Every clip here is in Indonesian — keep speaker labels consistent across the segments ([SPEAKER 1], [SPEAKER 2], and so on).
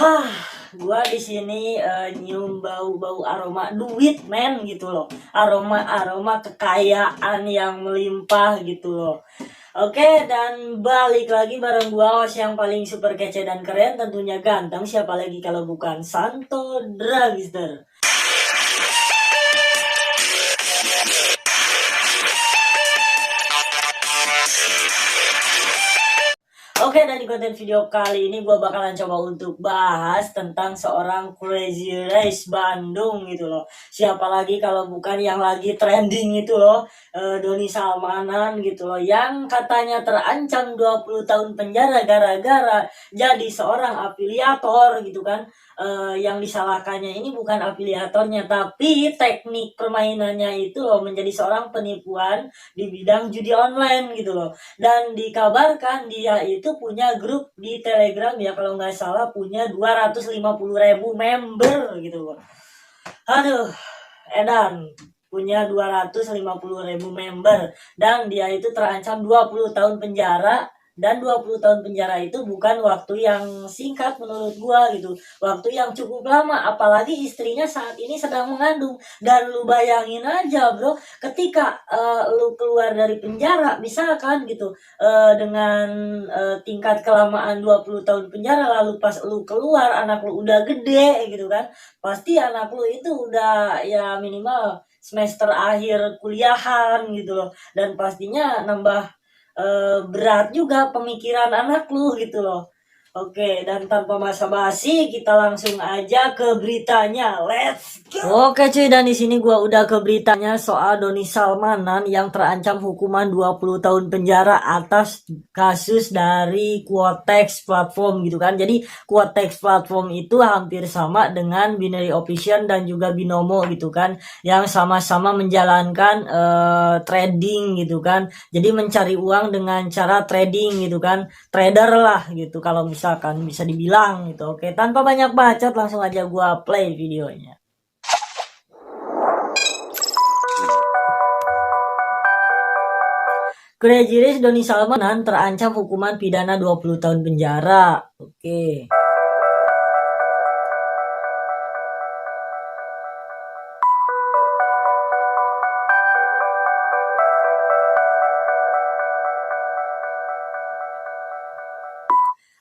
[SPEAKER 1] Hah, gua di sini nyium bau-bau aroma duit men gitu loh. Aroma-aroma kekayaan yang melimpah gitu loh. Oke, dan balik lagi bareng gua host yang paling super kece dan keren, tentunya ganteng. Siapa lagi kalau bukan Santo Dragster. Oke, dan di konten video kali ini gue bakalan coba untuk bahas tentang seorang Crazy Race Bandung gitu loh. Siapa lagi kalau bukan yang lagi trending itu loh, Doni Salmanan gitu loh, yang katanya terancam 20 tahun penjara gara-gara jadi seorang afiliator gitu kan. Yang disalahkannya ini bukan afiliatornya, tapi teknik permainannya itu loh, menjadi seorang penipuan di bidang judi online gitu loh. Dan dikabarkan dia itu punya grup di Telegram ya, kalau nggak salah punya 250.000 member gitu loh. Aduh, edan punya 250.000 member, dan dia itu terancam 20 tahun penjara. Dan 20 tahun penjara itu bukan waktu yang singkat menurut gua gitu, waktu yang cukup lama, apalagi istrinya saat ini sedang mengandung. Dan lu bayangin aja bro, ketika lu keluar dari penjara misalkan gitu, dengan tingkat kelamaan 20 tahun penjara, lalu pas lu keluar anak lu udah gede gitu kan, pasti anak lu itu udah ya minimal semester akhir kuliahan gitu loh, dan pastinya nambah berat juga pemikiran anak lu gitu loh. Oke, dan tanpa basa-basi kita langsung aja ke beritanya. Let's go. Oke cuy, dan di sini gua udah ke beritanya soal Doni Salmanan yang terancam hukuman 20 tahun penjara atas kasus dari Quotex platform gitu kan. Jadi Quotex platform itu hampir sama dengan Binary Option dan juga Binomo gitu kan, yang sama-sama menjalankan trading gitu kan. Jadi mencari uang dengan cara trading gitu kan, trader lah gitu kalau misalkan bisa dibilang gitu. Oke, tanpa banyak bacot langsung aja gua play videonya. Crazy Rich Doni Salmanan terancam hukuman pidana 20 tahun penjara. Oke.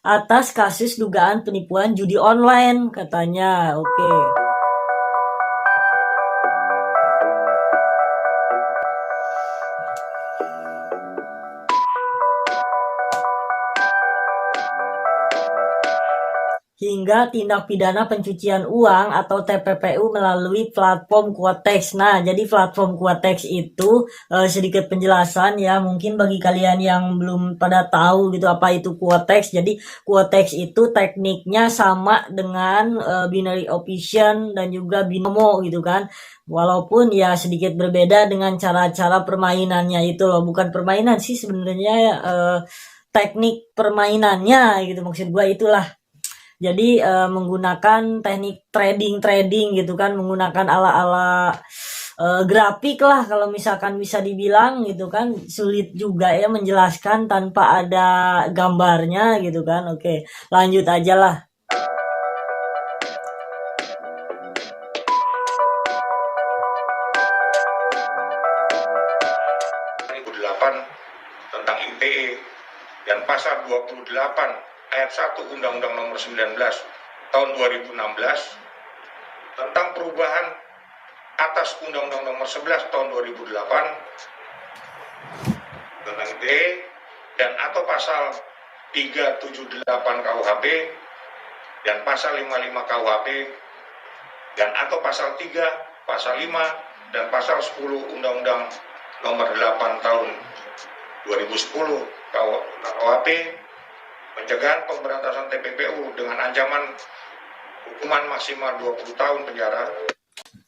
[SPEAKER 1] Atas kasus dugaan penipuan judi online katanya. Oke. Hingga tindak pidana pencucian uang atau TPPU melalui platform Quotex. Nah, jadi platform Quotex itu sedikit penjelasan ya, mungkin bagi kalian yang belum pada tahu gitu apa itu Quotex. Jadi Quotex itu tekniknya sama dengan Binary Option dan juga Binomo gitu kan. Walaupun ya sedikit berbeda dengan cara-cara permainannya itu loh, bukan permainan sih sebenarnya, teknik permainannya gitu maksud gua itulah. Jadi menggunakan teknik trading gitu kan, menggunakan ala-ala grafik lah kalau misalkan bisa dibilang gitu kan. Sulit juga ya menjelaskan tanpa ada gambarnya gitu kan. Oke, lanjut aja lah.
[SPEAKER 2] Tentang ITE dan pasal 28 ayat 1 Undang-Undang Nomor 19 tahun 2016 tentang perubahan atas Undang-Undang Nomor 11 tahun 2008 tentang ITE dan atau pasal 378 KUHP dan pasal 55 KUHP dan atau pasal 3, pasal 5 dan pasal 10 Undang-Undang Nomor 8 tahun 2010 KUHP, pencegahan pemberantasan TPPU dengan ancaman hukuman maksimal 20 tahun penjara.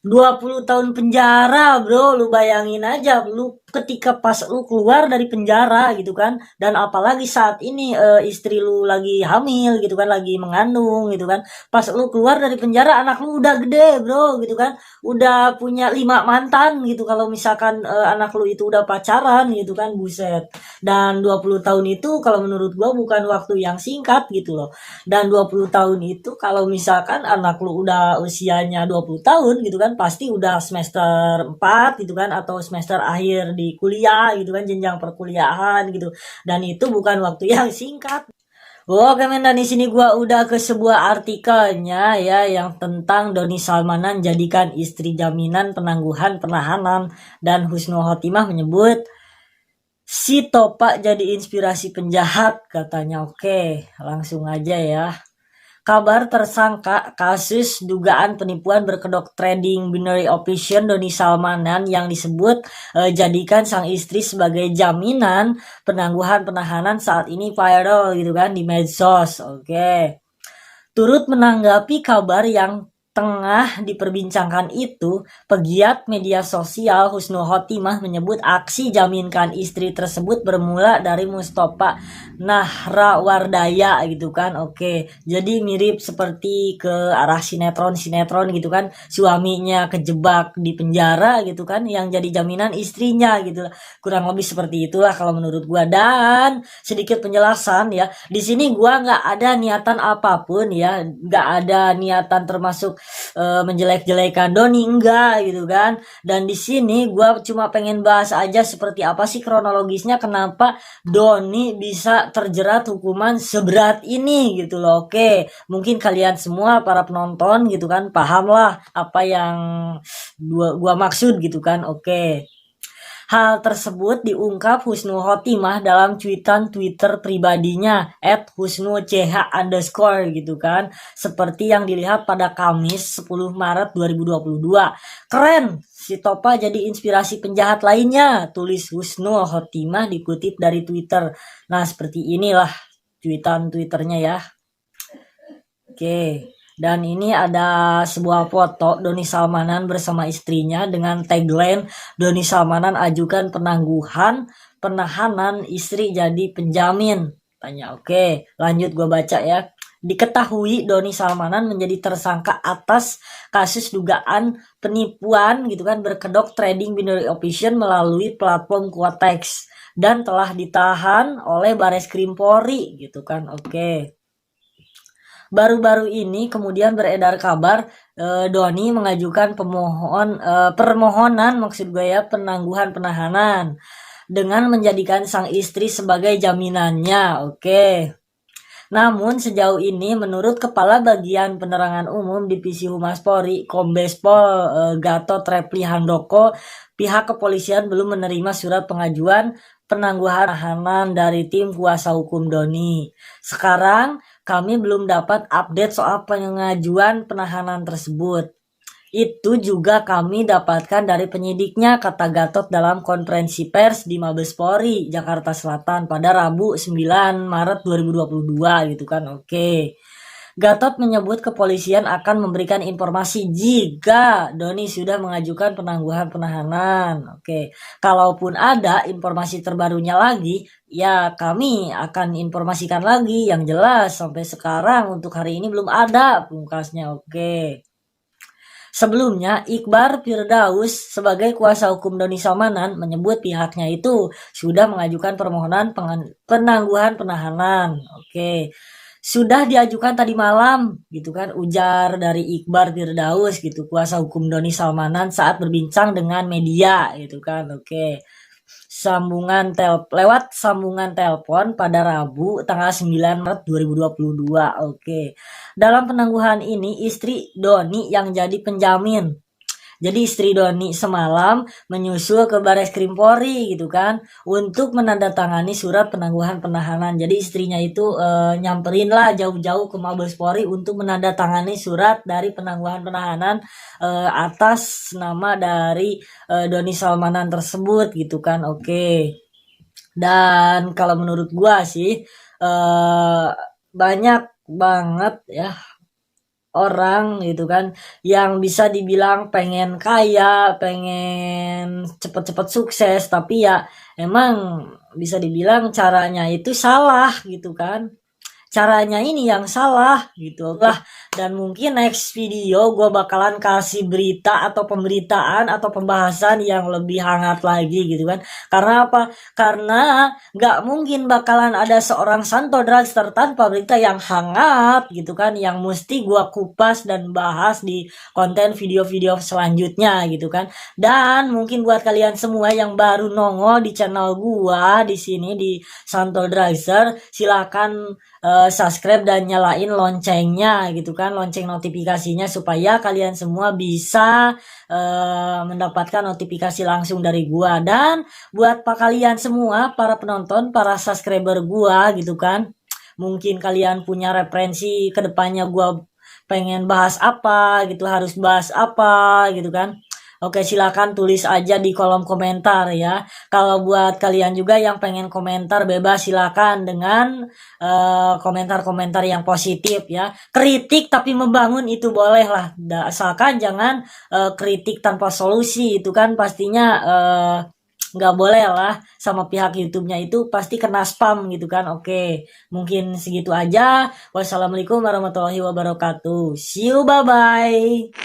[SPEAKER 1] 20 tahun penjara bro, lu bayangin aja, lu ketika pas lu keluar dari penjara gitu kan, dan apalagi saat ini istri lu lagi hamil gitu kan, lagi mengandung gitu kan, pas lu keluar dari penjara anak lu udah gede bro gitu kan, udah punya 5 mantan gitu kalau misalkan anak lu itu udah pacaran gitu kan, buset. Dan 20 tahun itu kalau menurut gua bukan waktu yang singkat gitu loh. Dan 20 tahun itu kalau misalkan anak lu udah usianya 20 tahun gitu kan, pasti udah semester 4 gitu kan, atau semester akhir di kuliah gitu kan, jenjang perkuliahan gitu. Dan itu bukan waktu yang singkat. Oke men, dan di sini gua udah ke sebuah artikelnya ya yang tentang Doni Salmanan jadikan istri jaminan penangguhan penahanan, dan Husnul Khotimah menyebut si Topa jadi inspirasi penjahat katanya. Oke, langsung aja ya. Kabar tersangka kasus dugaan penipuan berkedok trading binary option Doni Salmanan yang disebut jadikan sang istri sebagai jaminan penangguhan penahanan saat ini viral gitu kan di medsos. Oke. Turut menanggapi kabar yang tengah diperbincangkan itu, pegiat media sosial Husnul Khotimah menyebut aksi jaminkan istri tersebut bermula dari Mustafa Nahrawardaya gitu kan. Oke, jadi mirip seperti ke arah sinetron-sinetron gitu kan, suaminya kejebak di penjara gitu kan, yang jadi jaminan istrinya gitu. Kurang lebih seperti itulah kalau menurut gua. Dan sedikit penjelasan ya, di sini gua nggak ada niatan apapun ya, nggak ada niatan termasuk menjelek-jelekan Doni, enggak gitu kan. Dan di sini gua cuma pengen bahas aja seperti apa sih kronologisnya kenapa Doni bisa terjerat hukuman seberat ini gitu loh. Oke, mungkin kalian semua para penonton gitu kan paham lah apa yang gua maksud gitu kan. Oke. Hal tersebut diungkap Husnul Khotimah dalam cuitan Twitter pribadinya @husnulch_ gitu kan. Seperti yang dilihat pada Kamis 10 Maret 2022. Keren, si Topa jadi inspirasi penjahat lainnya, tulis Husnul Khotimah dikutip dari Twitter. Nah, seperti inilah cuitan Twitternya ya. Oke. Dan ini ada sebuah foto Doni Salmanan bersama istrinya dengan tagline Doni Salmanan ajukan penangguhan penahanan istri jadi penjamin. Tanya, oke, lanjut gue baca ya. Diketahui Doni Salmanan menjadi tersangka atas kasus dugaan penipuan gitu kan berkedok trading binary option melalui platform Quotex dan telah ditahan oleh Bareskrim Polri gitu kan. Oke. Baru-baru ini kemudian beredar kabar Doni mengajukan permohonan maksud gue ya penangguhan penahanan dengan menjadikan sang istri sebagai jaminannya. Oke. Namun sejauh ini menurut Kepala Bagian Penerangan Umum Divisi Humas Polri Kombes Pol Gatot Repli Handoko, pihak kepolisian belum menerima surat pengajuan penangguhan penahanan dari tim kuasa hukum Doni. Sekarang kami belum dapat update soal pengajuan penahanan tersebut. Itu juga kami dapatkan dari penyidiknya, kata Gatot dalam konferensi pers di Mabes Polri, Jakarta Selatan pada Rabu 9 Maret 2022 gitu kan. Oke. Gatot menyebut kepolisian akan memberikan informasi jika Doni sudah mengajukan penangguhan penahanan. Oke, kalaupun ada informasi terbarunya lagi, ya kami akan informasikan lagi. Yang jelas sampai sekarang untuk hari ini belum ada pungkasnya. Oke. Sebelumnya, Iqbar Firdaus sebagai kuasa hukum Doni Salmanan menyebut pihaknya itu sudah mengajukan permohonan penangguhan penahanan. Oke. Sudah diajukan tadi malam gitu kan, ujar dari Iqbar Firdaus gitu, kuasa hukum Doni Salmanan saat berbincang dengan media gitu kan. Oke. Lewat sambungan telepon pada Rabu tanggal 9 Maret 2022. Oke. Dalam penangguhan ini istri Doni yang jadi penjamin. Jadi istri Doni semalam menyusul ke Bareskrim Polri gitu kan untuk menandatangani surat penangguhan penahanan. Jadi istrinya itu nyamperin lah jauh-jauh ke Mabes Polri untuk menandatangani surat dari penangguhan penahanan atas nama dari Doni Salmanan tersebut gitu kan. Oke. Dan kalau menurut gua sih banyak banget ya orang gitu kan yang bisa dibilang pengen kaya, pengen cepet-cepet sukses, tapi ya emang bisa dibilang caranya itu salah gitu kan. Caranya ini yang salah gitu lah. Dan mungkin next video gue bakalan kasih berita atau pemberitaan atau pembahasan yang lebih hangat lagi gitu kan. Karena apa? Karena nggak mungkin bakalan ada seorang Santo Dragster tanpa berita yang hangat gitu kan, yang mesti gue kupas dan bahas di konten video-video selanjutnya gitu kan. Dan mungkin buat kalian semua yang baru nongol di channel gua di sini di Santo Dragster, silakan subscribe dan nyalain loncengnya gitu kan, lonceng notifikasinya, supaya kalian semua bisa mendapatkan notifikasi langsung dari gua. Dan buat kalian semua para penonton, para subscriber gua gitu kan, mungkin kalian punya referensi kedepannya gua pengen bahas apa gitu, harus bahas apa gitu kan. Oke, silakan tulis aja di kolom komentar ya. Kalau buat kalian juga yang pengen komentar, bebas silakan dengan komentar-komentar yang positif ya. Kritik tapi membangun itu boleh lah. Asalkan jangan kritik tanpa solusi, itu kan pastinya nggak boleh lah, sama pihak YouTube-nya itu pasti kena spam gitu kan. Oke, mungkin segitu aja. Wassalamualaikum warahmatullahi wabarakatuh. See you, bye-bye.